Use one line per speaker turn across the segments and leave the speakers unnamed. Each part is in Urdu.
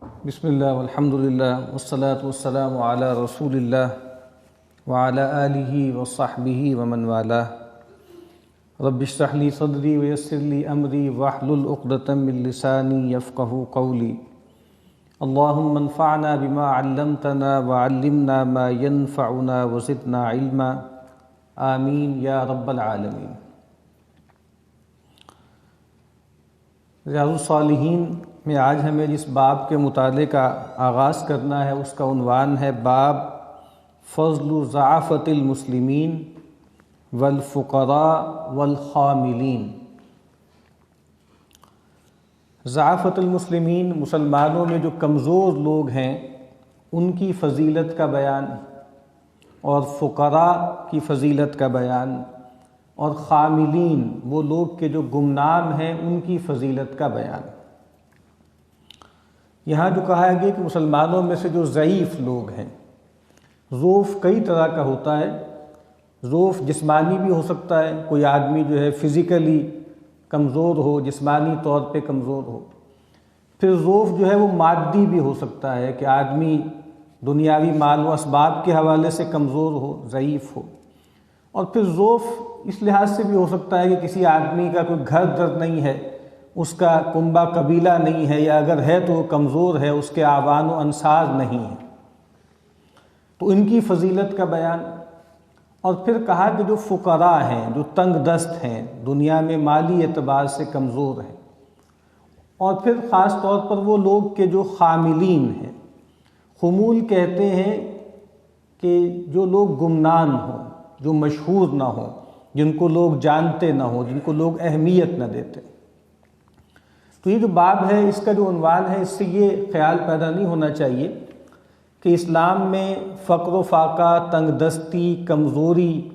بسم اللہ والحمد للہ والصلاة والسلام علی رسول اللہ وعلی آلہ وصحبہ ومن والاه رب اشرح لی صدری ویسر لی امری واحلل عقدۃ من لسانی یفقہوا قولی اللہم انفعنا بما علمتنا وعلمنا ما ينفعنا وزدنا علما آمین یا رب العالمین۔ ریاض الصالحین میں آج ہمیں جس باب کے مطالعے کا آغاز کرنا ہے اس کا عنوان ہے باب فضل ضعافت المسلمین والفقراء والخاملین۔ ضعافت المسلمین، مسلمانوں میں جو کمزور لوگ ہیں ان کی فضیلت کا بیان، اور فقراء کی فضیلت کا بیان، اور خاملین وہ لوگ کے جو گمنام ہیں ان کی فضیلت کا بیان۔ یہاں جو کہا گیا کہ مسلمانوں میں سے جو ضعیف لوگ ہیں، ضعف کئی طرح کا ہوتا ہے۔ ضعف جسمانی بھی ہو سکتا ہے، کوئی آدمی جو ہے فزیکلی کمزور ہو، جسمانی طور پہ کمزور ہو۔ پھر ضعف جو ہے وہ مادی بھی ہو سکتا ہے کہ آدمی دنیاوی مال و اسباب کے حوالے سے کمزور ہو، ضعیف ہو۔ اور پھر ضعف اس لحاظ سے بھی ہو سکتا ہے کہ کسی آدمی کا کوئی گھر در نہیں ہے، اس کا کنبہ قبیلہ نہیں ہے، یا اگر ہے تو وہ کمزور ہے، اس کے اعوان و انصار نہیں ہیں، تو ان کی فضیلت کا بیان۔ اور پھر کہا کہ جو فقراء ہیں، جو تنگ دست ہیں، دنیا میں مالی اعتبار سے کمزور ہیں، اور پھر خاص طور پر وہ لوگ کہ جو خاملین ہیں۔ خمول کہتے ہیں کہ جو لوگ گمنام ہوں، جو مشہور نہ ہوں، جن کو لوگ جانتے نہ ہوں، جن کو لوگ اہمیت نہ دیتے۔ تو یہ جو باب ہے، اس کا جو عنوان ہے، اس سے یہ خیال پیدا نہیں ہونا چاہیے کہ اسلام میں فقر و فاقہ، تنگ دستی، کمزوری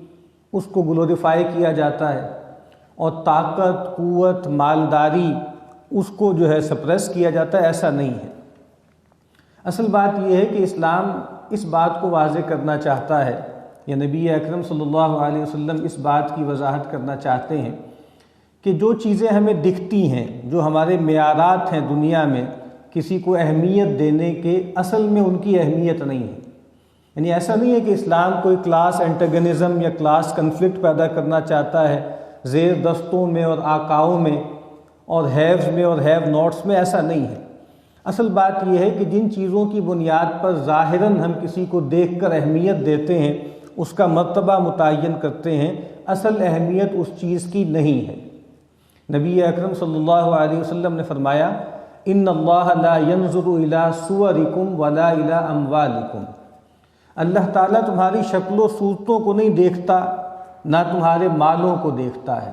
اس کو گلوریفائی کیا جاتا ہے، اور طاقت، قوت، مالداری اس کو جو ہے سپریس کیا جاتا ہے۔ ایسا نہیں ہے۔ اصل بات یہ ہے کہ اسلام اس بات کو واضح کرنا چاہتا ہے، یا نبی اکرم صلی اللہ علیہ وسلم اس بات کی وضاحت کرنا چاہتے ہیں کہ جو چیزیں ہمیں دکھتی ہیں، جو ہمارے معیارات ہیں دنیا میں کسی کو اہمیت دینے کے، اصل میں ان کی اہمیت نہیں ہے۔ یعنی ایسا نہیں ہے کہ اسلام کوئی کلاس اینٹاگنزم یا کلاس کنفلکٹ پیدا کرنا چاہتا ہے زیر دستوں میں اور آقاؤں میں اور ہیوز میں اور ہیو ناٹس میں، ایسا نہیں ہے۔ اصل بات یہ ہے کہ جن چیزوں کی بنیاد پر ظاہراً ہم کسی کو دیکھ کر اہمیت دیتے ہیں، اس کا مرتبہ متعین کرتے ہیں، اصل اہمیت اس چیز کی نہیں ہے۔ نبی اکرم صلی اللہ علیہ وسلم نے فرمایا ان اللہ لا ينظر الى صورکم ولا الى اموالکم۔ اللہ تعالیٰ تمہاری شکل و صورتوں کو نہیں دیکھتا، نہ تمہارے مالوں کو دیکھتا ہے،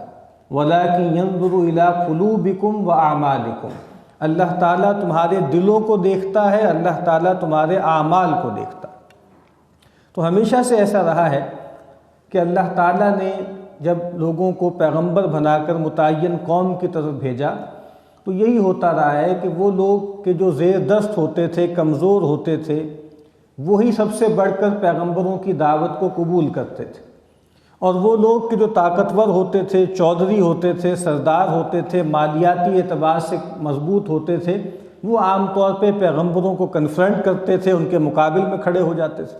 ولکن ينظر الى قلوبکم واعمالکم۔ اللہ تعالیٰ تمہارے دلوں کو دیکھتا ہے، اللہ تعالیٰ تمہارے اعمال کو دیکھتا ہے۔ تو ہمیشہ سے ایسا رہا ہے کہ اللہ تعالیٰ نے جب لوگوں کو پیغمبر بنا کر متعین قوم کی طرف بھیجا تو یہی ہوتا رہا ہے کہ وہ لوگ کہ جو زیر دست ہوتے تھے، کمزور ہوتے تھے، وہی سب سے بڑھ کر پیغمبروں کی دعوت کو قبول کرتے تھے، اور وہ لوگ کہ جو طاقتور ہوتے تھے، چودھری ہوتے تھے، سردار ہوتے تھے، مالیاتی اعتبار سے مضبوط ہوتے تھے، وہ عام طور پہ پیغمبروں کو کنفرنٹ کرتے تھے، ان کے مقابل میں کھڑے ہو جاتے تھے۔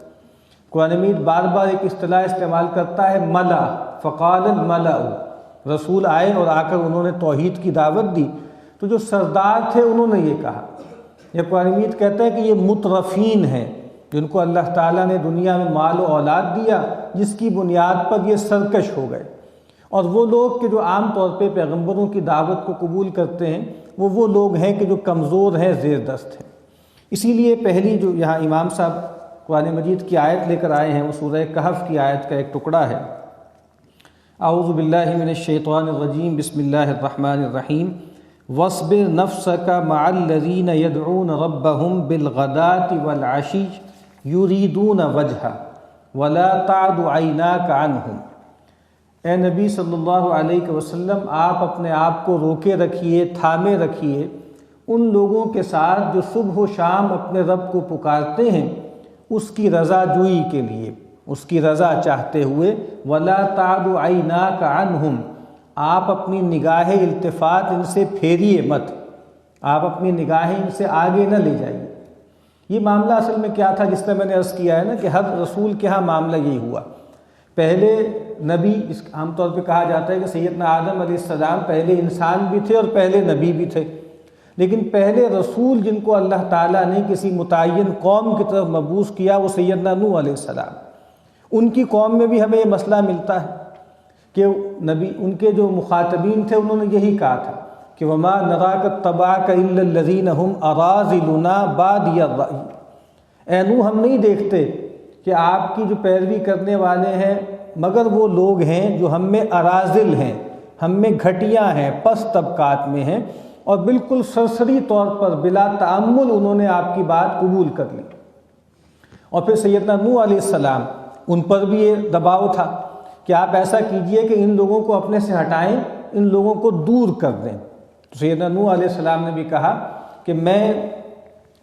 قرآن مجید بار بار ایک اصطلاح استعمال کرتا ہے ملا، فقال الملأ۔ رسول آئے اور آ کر انہوں نے توحید کی دعوت دی، تو جو سردار تھے انہوں نے یہ کہا۔ یہ قرآن مجید کہتا ہے کہ یہ مترفین ہیں، جن کو اللہ تعالیٰ نے دنیا میں مال و اولاد دیا، جس کی بنیاد پر یہ سرکش ہو گئے۔ اور وہ لوگ کہ جو عام طور پہ پیغمبروں کی دعوت کو قبول کرتے ہیں، وہ لوگ ہیں کہ جو کمزور ہیں، زیر دست ہیں۔ اسی لیے پہلی جو یہاں امام صاحب قرآن مجید کی آیت لے کر آئے ہیں، وہ سورہ کہف کی آیت کا ایک ٹکڑا ہے۔ اعوذ باللہ من الشیطان الرجیم، بسم اللہ الرحمن الرحیم۔ وَاصْبِرْ نَفْسَكَ مَعَ الَّذِينَ يَدْعُونَ رَبَّهُمْ بِالْغَدَاةِ وَالْعَشِيِّ يُرِيدُونَ وَجْهَهُ وَلَا تَعْدُ عَيْنَاكَ عَنْهُمْ۔ اے نبی صلی اللہ علیہ وسلم، آپ اپنے آپ کو روکے رکھیے، تھامے رکھیے ان لوگوں کے ساتھ جو صبح و شام اپنے رب کو پکارتے ہیں اس کی رضا جوئی کے لیے، اس کی رضا چاہتے ہوئے۔ وَلَا تَعْدُ عَيْنَاكَ عَنْهُمْ، آپ اپنی نگاہ التفات ان سے پھیریے مت۔ آپ اپنی نگاہیں ان سے آگے نہ لے جائیے۔ یہ معاملہ اصل میں کیا تھا، جس طرح میں نے عرض کیا ہے نا کہ ہر رسول کے ہاں معاملہ یہی ہوا۔ پہلے نبی، عام طور پہ کہا جاتا ہے کہ سیدنا آدم علیہ السلام پہلے انسان بھی تھے اور پہلے نبی بھی تھے، لیکن پہلے رسول جن کو اللہ تعالیٰ نے کسی متعین قوم کی طرف مبعوث کیا وہ سیدنا نوح علیہ السلام۔ ان کی قوم میں بھی ہمیں یہ مسئلہ ملتا ہے کہ نبی، ان کے جو مخاطبین تھے انہوں نے یہی کہا تھا کہ وَمَا نَرَاكَ اتَّبَعَكَ إِلَّا الَّذِينَ هُمْ أَرَاذِلُنَا بَادِيَ الرَّأْيِ، اے نوح ہم نہیں دیکھتے کہ آپ کی جو پیروی کرنے والے ہیں مگر وہ لوگ ہیں جو ہم میں اراذل ہیں، ہم میں گھٹیا ہیں، پست طبقات میں ہیں، اور بالکل سرسری طور پر بلا تأمل انہوں نے آپ کی بات قبول کر لی۔ اور پھر سیدنا نوح علیہ السلام، ان پر بھی یہ دباؤ تھا کہ آپ ایسا کیجئے کہ ان لوگوں کو اپنے سے ہٹائیں، ان لوگوں کو دور کر دیں۔ تو سیدنا نوح علیہ السلام نے بھی کہا کہ میں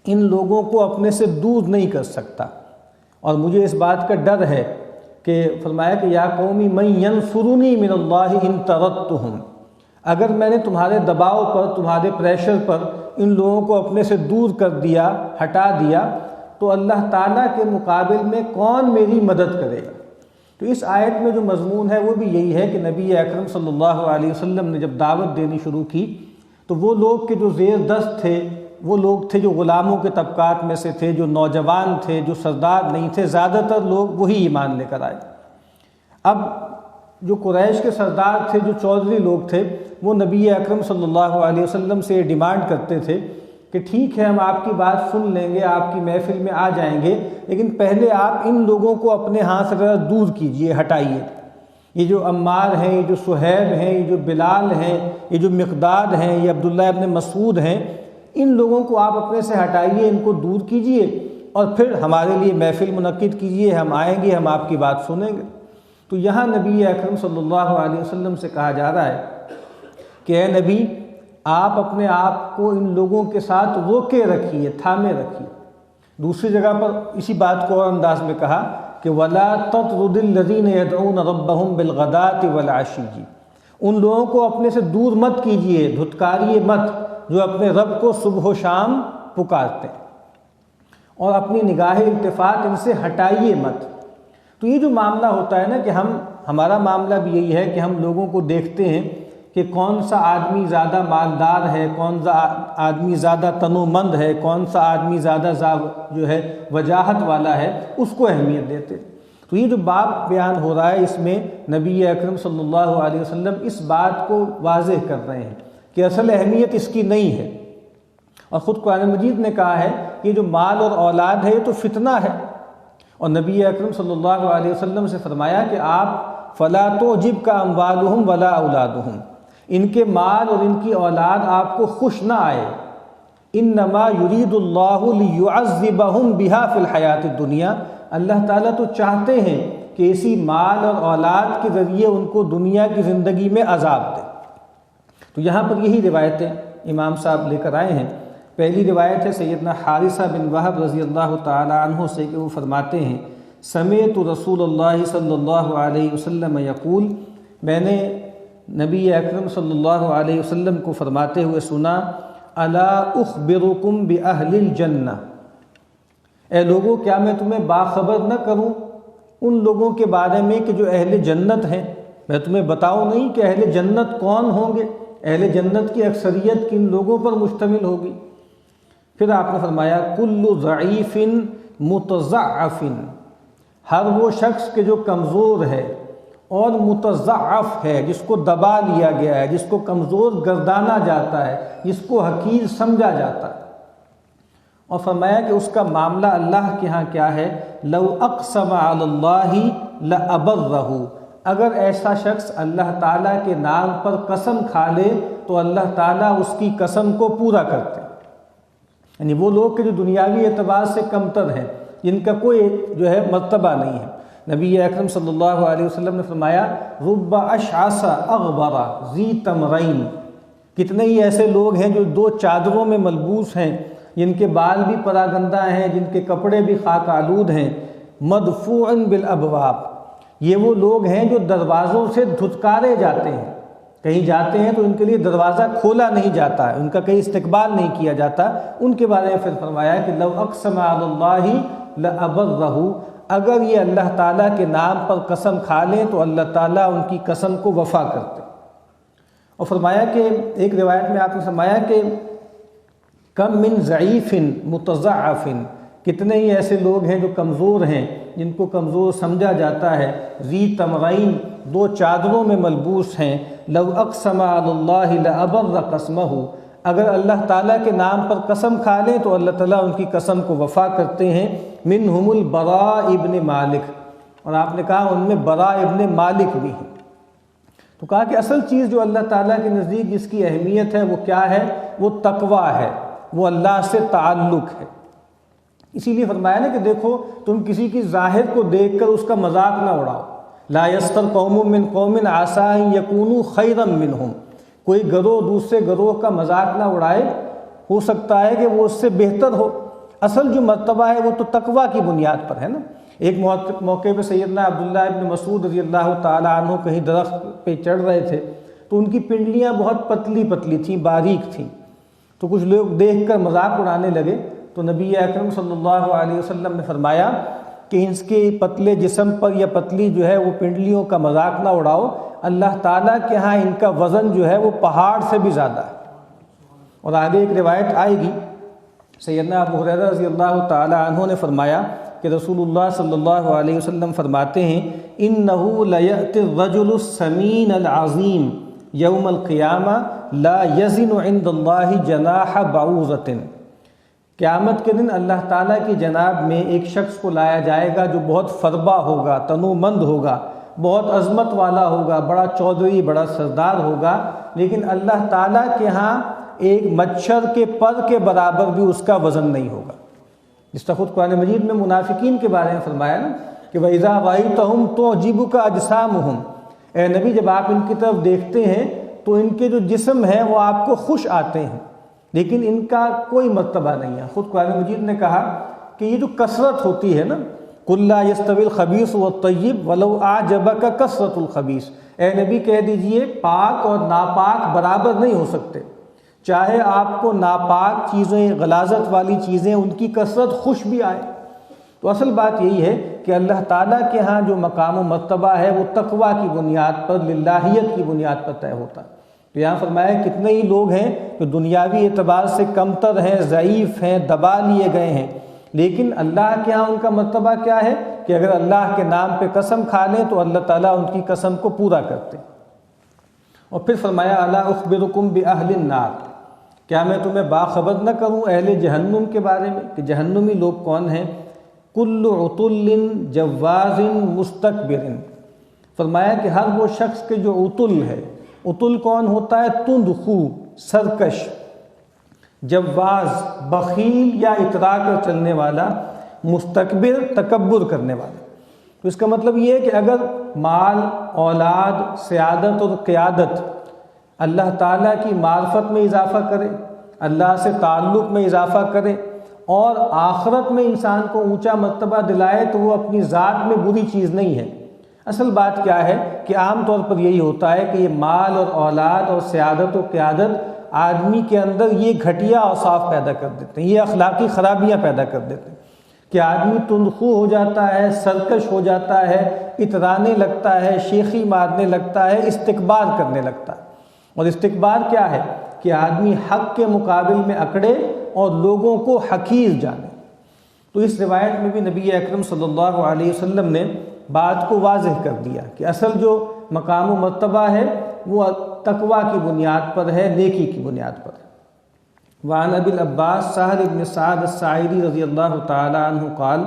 ان لوگوں کو اپنے سے دور نہیں کر سکتا، اور مجھے اس بات کا ڈر ہے کہ فرمایا کہ یا قومی من ینصرنی من اللہ ان طردتہم، اگر میں نے تمہارے دباؤ پر، تمہارے پریشر پر ان لوگوں کو اپنے سے دور کر دیا، ہٹا دیا، تو اللہ تعالیٰ کے مقابل میں کون میری مدد کرے گا؟ تو اس آیت میں جو مضمون ہے وہ بھی یہی ہے کہ نبی اکرم صلی اللہ علیہ وسلم نے جب دعوت دینی شروع کی تو وہ لوگ کے جو زیر دست تھے، وہ لوگ تھے جو غلاموں کے طبقات میں سے تھے، جو نوجوان تھے، جو سردار نہیں تھے، زیادہ تر لوگ وہی ایمان لے کر آئے۔ اب جو قریش کے سردار تھے، جو چودھری لوگ تھے، وہ نبی اکرم صلی اللہ علیہ وسلم سے ڈیمانڈ کرتے تھے کہ ٹھیک ہے ہم آپ کی بات سن لیں گے، آپ کی محفل میں آ جائیں گے، لیکن پہلے آپ ان لوگوں کو اپنے ہاں سے ذرا دور کیجئے، ہٹائیے۔ یہ جو عمار ہیں، یہ جو صہیب ہیں، یہ جو بلال ہیں، یہ جو مقداد ہیں، یہ عبداللہ ابن مسعود ہیں، ان لوگوں کو آپ اپنے سے ہٹائیے، ان کو دور کیجئے، اور پھر ہمارے لیے محفل منعقد کیجئے، ہم آئیں گے، ہم آپ کی بات سنیں گے۔ تو یہاں نبی اکرم صلی اللہ علیہ وسلم سے کہا جا رہا ہے کہ اے نبی، آپ اپنے آپ کو ان لوگوں کے ساتھ روکے رکھیے، تھامے رکھیے۔ دوسری جگہ پر اسی بات کو اور انداز میں کہا کہ وَلَا تَطْرُدِ الَّذِينَ يَدْعُونَ رَبَّهُمْ بِالْغَدَاةِ وَالْعَشِيِّ، ان لوگوں کو اپنے سے دور مت کیجئے، دھتکاریے مت، جو اپنے رب کو صبح و شام پکارتے ہیں، اور اپنی نگاہ التفات ان سے ہٹائیے مت۔ تو یہ جو معاملہ ہوتا ہے نا کہ ہمارا معاملہ بھی یہی ہے کہ ہم لوگوں کو دیکھتے ہیں کہ کون سا آدمی زیادہ مالدار ہے، کون سا آدمی زیادہ تنومند ہے، کون سا آدمی زیادہ جو ہے وجاہت والا ہے، اس کو اہمیت دیتے۔ تو یہ جو باب بیان ہو رہا ہے اس میں نبی اکرم صلی اللہ علیہ وسلم اس بات کو واضح کر رہے ہیں کہ اصل اہمیت اس کی نہیں ہے، اور خود قرآن مجید نے کہا ہے کہ یہ جو مال اور اولاد ہے یہ تو فتنہ ہے، اور نبی اکرم صلی اللہ علیہ وسلم سے فرمایا کہ آپ فَلَا تُعْجِبْكَ أَمْوَالُهُمْ وَلَا أَوْلَادُهُمْ، ان کے مال اور ان کی اولاد آپ کو خوش نہ آئے، انما یرید اللہ لیعذبہم بہا فی الحیات الدنیا، اللہ تعالیٰ تو چاہتے ہیں کہ اسی مال اور اولاد کے ذریعے ان کو دنیا کی زندگی میں عذاب دے۔ تو یہاں پر یہی روایتیں امام صاحب لے کر آئے ہیں۔ پہلی روایت ہے سیدنا حارثہ بن وہب رضی اللہ تعالی عنہ سے کہ وہ فرماتے ہیں سمعت رسول اللہ صلی اللہ علیہ وسلم یقول، میں نے نبی اکرم صلی اللہ علیہ وسلم کو فرماتے ہوئے سنا، الا اخبرکم باہل الجنہ، اے لوگوں کیا میں تمہیں باخبر نہ کروں ان لوگوں کے بارے میں کہ جو اہل جنت ہیں؟ میں تمہیں بتاؤں نہیں کہ اہل جنت کون ہوں گے؟ اہل جنت کی اکثریت کن لوگوں پر مشتمل ہوگی؟ پھر آپ نے فرمایا کل ضعیف متضعف، ہر وہ شخص کہ جو کمزور ہے اور متضعف ہے، جس کو دبا لیا گیا ہے، جس کو کمزور گردانا جاتا ہے، جس کو حقیر سمجھا جاتا ہے۔ اور فرمایا کہ اس کا معاملہ اللہ کے ہاں کیا ہے، لو اقسم علی اللہ لابرہ، اگر ایسا شخص اللہ تعالیٰ کے نام پر قسم کھا لے تو اللہ تعالیٰ اس کی قسم کو پورا کرتے۔ یعنی وہ لوگ کہ جو دنیاوی اعتبار سے کمتر ہیں، جن کا کوئی جو ہے مرتبہ نہیں ہے، نبی اکرم صلی اللہ علیہ وسلم نے فرمایا رب اشعث اغبر ذی تمرین، کتنے ہی ایسے لوگ ہیں جو دو چادروں میں ملبوس ہیں، جن کے بال بھی پراگندہ ہیں، جن کے کپڑے بھی خاک آلود ہیں، مدفوع بالابواب، یہ وہ لوگ ہیں جو دروازوں سے دھتکارے جاتے ہیں۔ کہیں جاتے ہیں تو ان کے لیے دروازہ کھولا نہیں جاتا ہے، ان کا کہیں استقبال نہیں کیا جاتا۔ ان کے بارے میں پھر فرمایا کہ لو اقسم علی اللہ لابرہ، اگر یہ اللہ تعالیٰ کے نام پر قسم کھا لیں تو اللہ تعالیٰ ان کی قسم کو وفا کرتے۔ اور فرمایا کہ ایک روایت میں آپ نے فرمایا کہ کم من ضعیف متضعف، کتنے ہی ایسے لوگ ہیں جو کمزور ہیں، جن کو کمزور سمجھا جاتا ہے، ذی تمرین، دو چادروں میں ملبوس ہیں، لو اقسم علی اللہ لابر قسمہ، اگر اللہ تعالیٰ کے نام پر قسم کھا لیں تو اللہ تعالیٰ ان کی قسم کو وفا کرتے ہیں۔ منہم البراء ابن مالک، اور آپ نے کہا ان میں براء ابن مالک بھی ہیں۔ تو کہا کہ اصل چیز جو اللہ تعالیٰ کے نزدیک جس کی اہمیت ہے وہ کیا ہے؟ وہ تقویٰ ہے، وہ اللہ سے تعلق ہے۔ اسی لیے فرمایا نا کہ دیکھو تم کسی کی ظاہر کو دیکھ کر اس کا مذاق نہ اڑاؤ، لا یسخر قوم من قوم عسیٰ ان یکونوا خیرا منہم، کوئی گروہ دوسرے گروہ کا مذاق نہ اڑائے، ہو سکتا ہے کہ وہ اس سے بہتر ہو۔ اصل جو مرتبہ ہے وہ تو تقویٰ کی بنیاد پر ہے نا۔ ایک موقع پہ سیدنا عبداللہ ابن مسعود رضی اللہ تعالیٰ عنہ کہیں درخت پہ چڑھ رہے تھے تو ان کی پنڈلیاں بہت پتلی پتلی تھیں، باریک تھیں، تو کچھ لوگ دیکھ کر مذاق اڑانے لگے، تو نبی اکرم صلی اللہ علیہ وسلم نے فرمایا کہ اس کے پتلے جسم پر یا پتلی جو ہے وہ پنڈلیوں کا مذاق نہ اڑاؤ، اللہ تعالیٰ کے ہاں ان کا وزن جو ہے وہ پہاڑ سے بھی زیادہ ہے۔ اور آگے ایک روایت آئے گی، سیدنا ابو ہریرہ رضی اللہ تعالیٰ عنہ نے فرمایا کہ رسول اللہ صلی اللہ علیہ وسلم فرماتے ہیں اِنَّهُ لَيَأْتِ الرَّجُلُ السَّمِينَ الْعَظِيمُ يَوْمَ الْقِيَامَةِ لَا يَزِنُ عِنْدَ اللَّهِ جَنَاحَ بَعُوضَةٍ، قیامت کے دن اللہ تعالیٰ کی جناب میں ایک شخص کو لایا جائے گا جو بہت فربا ہوگا، تنومند ہوگا، بہت عظمت والا ہوگا، بڑا چودھری، بڑا سردار ہوگا، لیکن اللہ تعالیٰ کے ہاں ایک مچھر کے پر کے برابر بھی اس کا وزن نہیں ہوگا۔ جس طرح خود قرآن مجید میں منافقین کے بارے میں فرمایا نا کہ وَإِذَا رَأَيْتَهُمْ تُعْجِبُكَ أَجْسَامُهُمْ، اے نبی جب آپ ان کی طرف دیکھتے ہیں تو ان کے جو جسم ہیں وہ آپ کو خوش آتے ہیں، لیکن ان کا کوئی مرتبہ نہیں ہے۔ خود قرآن مجید نے کہا کہ یہ جو کثرت ہوتی ہے نا، قُلْ لَا يَسْتَوِي الْخَبِيثُ وَالطَّيِّبُ وَلَوْ أَعْجَبَكَ كَثْرَةُ الْخَبِيثِ، اے نبی کہہ دیجئے پاک اور ناپاک برابر نہیں ہو سکتے، چاہے آپ کو ناپاک چیزیں، غلاظت والی چیزیں، ان کی کثرت خوش بھی آئے۔ تو اصل بات یہی ہے کہ اللہ تعالیٰ کے ہاں جو مقام و مرتبہ ہے وہ تقویٰ کی بنیاد پر، للہیت کی بنیاد پر طے ہوتا ہے۔ تو یہاں فرمایا کتنے ہی لوگ ہیں جو دنیاوی اعتبار سے کمتر ہیں، ضعیف ہیں، دبا لیے گئے ہیں، لیکن اللہ کے ہاں ان کا مرتبہ کیا ہے کہ اگر اللہ کے نام پہ قسم کھا لیں تو اللہ تعالیٰ ان کی قسم کو پورا کرتے۔ اور پھر فرمایا الا اخبرکم باہل النار، کیا میں تمہیں باخبر نہ کروں اہل جہنم کے بارے میں کہ جہنمی لوگ کون ہیں؟ کل عتل جواز مستکبر، فرمایا کہ ہر وہ شخص کے جو عتل ہے، عتل کون ہوتا ہے؟ تند خو، سرکش، جواز بخیل یا اترا کر چلنے والا، مستکبر تکبر کرنے والا۔ تو اس کا مطلب یہ ہے کہ اگر مال، اولاد، سیادت اور قیادت اللہ تعالیٰ کی معرفت میں اضافہ کرے، اللہ سے تعلق میں اضافہ کرے اور آخرت میں انسان کو اونچا مرتبہ دلائے تو وہ اپنی ذات میں بری چیز نہیں ہے۔ اصل بات کیا ہے کہ عام طور پر یہی ہوتا ہے کہ یہ مال اور اولاد اور سیادت و قیادت آدمی کے اندر یہ گھٹیا اوصاف پیدا کر دیتے ہیں، یہ اخلاقی خرابیاں پیدا کر دیتے ہیں کہ آدمی تندخو ہو جاتا ہے، سرکش ہو جاتا ہے، اترانے لگتا ہے، شیخی مارنے لگتا ہے، استکبار کرنے لگتا ہے۔ اور استکبار کیا ہے کہ آدمی حق کے مقابل میں اکڑے اور لوگوں کو حقیر جانے۔ تو اس روایت میں بھی نبی اکرم صلی اللہ علیہ وسلم نے بات کو واضح کر دیا کہ اصل جو مقام و مرتبہ ہے وہ تقویٰ کی بنیاد پر ہے، نیکی کی بنیاد پر ہے۔ وعن ابی العباس سہل بن سعد الساعدی رضی اللہ تعالی عنہ قال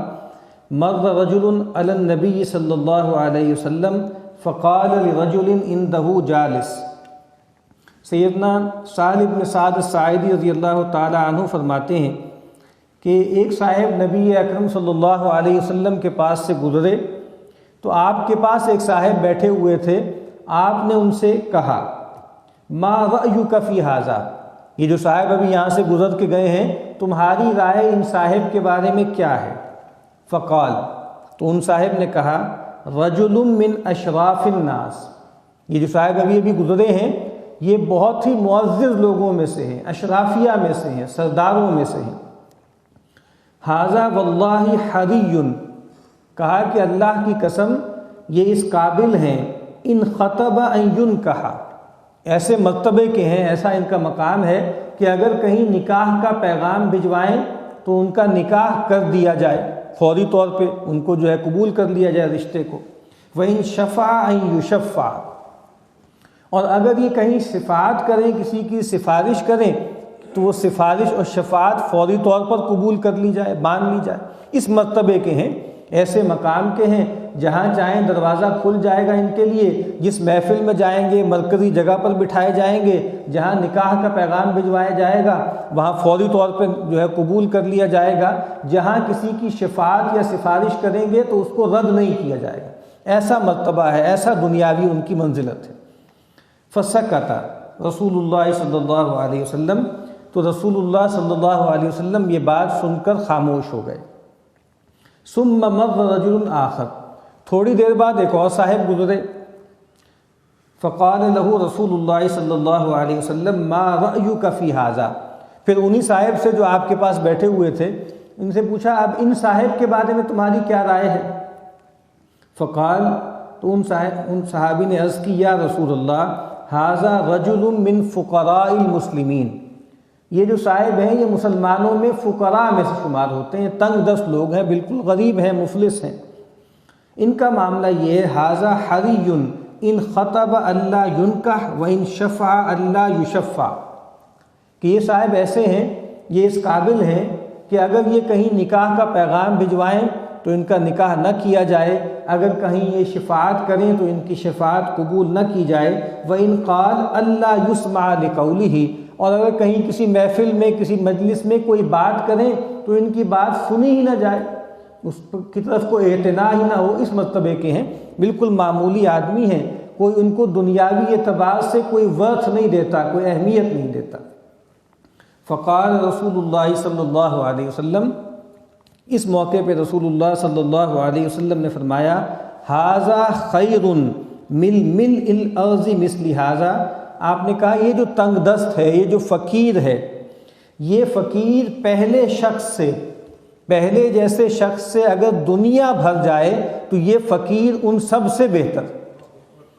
مر رجل علی النبی صلی اللہ علیہ وسلم فقال لرجل عنده جالس، سیدنا سہل بن سعد الساعدی رضی اللہ تعالی عنہ فرماتے ہیں کہ ایک صاحب نبی اکرم صلی اللہ علیہ وسلم کے پاس سے گزرے تو آپ کے پاس ایک صاحب بیٹھے ہوئے تھے، آپ نے ان سے کہا ما رأیک فی ھذا، یہ جو صاحب ابھی یہاں سے گزر کے گئے ہیں تمہاری رائے ان صاحب کے بارے میں کیا ہے؟ فقال، تو ان صاحب نے کہا رجل من اشراف الناس، یہ جو صاحب ابھی ابھی گزرے ہیں یہ بہت ہی معزز لوگوں میں سے ہیں، اشرافیہ میں سے ہیں، سرداروں میں سے ہیں۔ ھذا واللہ حری، کہا کہ اللہ کی قسم یہ اس قابل ہیں، ان خطب ان ینکح، ایسے مرتبے کے ہیں، ایسا ان کا مقام ہے کہ اگر کہیں نکاح کا پیغام بھجوائیں تو ان کا نکاح کر دیا جائے، فوری طور پہ ان کو جو ہے قبول کر لیا جائے رشتے کو۔ وَإِن شَفَعَ أَن يُشَفَّعَ، اور اگر یہ کہیں شفاعت کریں، کسی کی سفارش کریں تو وہ سفارش اور شفاعت فوری طور پر قبول کر لی جائے، مان لی جائے۔ اس مرتبے کے ہیں، ایسے مقام کے ہیں، جہاں چاہیں دروازہ کھل جائے گا ان کے لیے، جس محفل میں جائیں گے مرکزی جگہ پر بٹھائے جائیں گے، جہاں نکاح کا پیغام بھجوایا جائے گا وہاں فوری طور پر جو ہے قبول کر لیا جائے گا، جہاں کسی کی شفاعت یا سفارش کریں گے تو اس کو رد نہیں کیا جائے گا۔ ایسا مرتبہ ہے، ایسا دنیاوی ان کی منزلت ہے۔ فسکت رسول اللہ صلی اللہ علیہ وسلم، تو رسول اللہ صلی اللہ علیہ وسلم یہ بات سن کر خاموش ہو گئے۔ ثم مر رجل آخر، تھوڑی دیر بعد ایک اور صاحب گزرے۔ فقال له رسول اللہ صلی اللہ علیہ وسلم ما رأیک فی ھذا، پھر انہی صاحب سے جو آپ کے پاس بیٹھے ہوئے تھے ان سے پوچھا اب ان صاحب کے بارے میں تمہاری کیا رائے ہے؟ فقال، تو ان صحابی نے عرض کی یا رسول اللہ ھذا رجل من فقراء المسلمین، یہ جو صاحب ہیں یہ مسلمانوں میں فقراء میں سے شمار ہوتے ہیں، تنگ دست لوگ ہیں، بالکل غریب ہیں، مفلس ہیں۔ ان کا معاملہ یہ ہے ھذا حری ان خطب اللہ ینکح و ان شفع اللہ یشفع، کہ یہ صاحب ایسے ہیں، یہ اس قابل ہیں کہ اگر یہ کہیں نکاح کا پیغام بھجوائیں تو ان کا نکاح نہ کیا جائے، اگر کہیں یہ شفاعت کریں تو ان کی شفاعت قبول نہ کی جائے، وَإِن قَالَ أَلَّا يُسْمَعَ لِقَوْلِهِ، اور اگر کہیں کسی محفل میں کسی مجلس میں کوئی بات کریں تو ان کی بات سنی ہی نہ جائے، اس کی طرف کوئی اعتنا ہی نہ ہو۔ اس مرتبے کے ہیں، بالکل معمولی آدمی ہیں، کوئی ان کو دنیاوی اعتبار سے کوئی ورث نہیں دیتا، کوئی اہمیت نہیں دیتا۔ فقال رسول اللہ صلی اللہ علیہ وسلم، اس موقع پہ رسول اللہ صلی اللہ علیہ وسلم نے فرمایا ھذا خیر من ملء الارض مثل ھذا، آپ نے کہا یہ جو تنگ دست ہے، یہ جو فقیر ہے، یہ فقیر پہلے شخص سے، پہلے جیسے شخص سے اگر دنیا بھر جائے تو یہ فقیر ان سب سے بہتر۔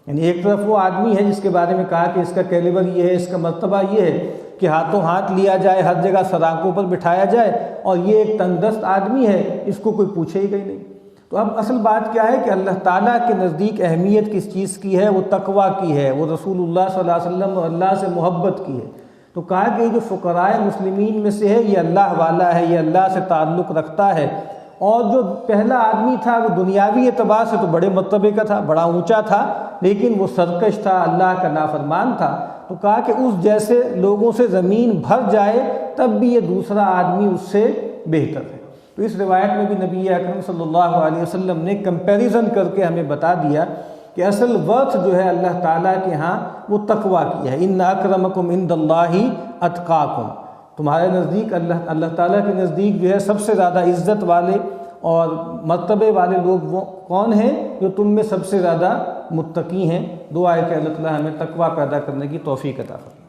یعنی ایک طرف وہ آدمی ہے جس کے بارے میں کہا کہ اس کا کیلیبر یہ ہے، اس کا مرتبہ یہ ہے کہ ہاتھوں ہاتھ لیا جائے، ہر جگہ سرانکوں پر بٹھایا جائے، اور یہ ایک تنگ دست آدمی ہے، اس کو کوئی پوچھے ہی گئی نہیں۔ تو اب اصل بات کیا ہے کہ اللہ تعالیٰ کے نزدیک اہمیت کس چیز کی ہے؟ وہ تقویٰ کی ہے، وہ رسول اللہ صلی اللہ علیہ وسلم اور اللہ سے محبت کی ہے۔ تو کہا کہ یہ جو فقراء مسلمین میں سے ہے یہ اللہ والا ہے، یہ اللہ سے تعلق رکھتا ہے، اور جو پہلا آدمی تھا وہ دنیاوی اعتبار سے تو بڑے مرتبے کا تھا، بڑا اونچا تھا، لیکن وہ سرکش تھا، اللہ کا نافرمان تھا۔ تو کہا کہ اس جیسے لوگوں سے زمین بھر جائے تب بھی یہ دوسرا آدمی اس سے بہتر ہے۔ تو اس روایت میں بھی نبی اکرم صلی اللہ علیہ وسلم نے کمپیریزن کر کے ہمیں بتا دیا کہ اصل ورث جو ہے اللہ تعالیٰ کے ہاں وہ تقویٰ کی ہے۔ ان اکرمکم عند اللہ اتقاکم، تمہارے نزدیک اللہ تعالیٰ کے نزدیک جو ہے سب سے زیادہ عزت والے اور مرتبے والے لوگ وہ کون ہیں؟ جو تم میں سب سے زیادہ متقی ہیں۔ دعا ہے کہ اللہ تعالیٰ ہمیں تقویٰ پیدا کرنے کی توفیق عطا فرمائے۔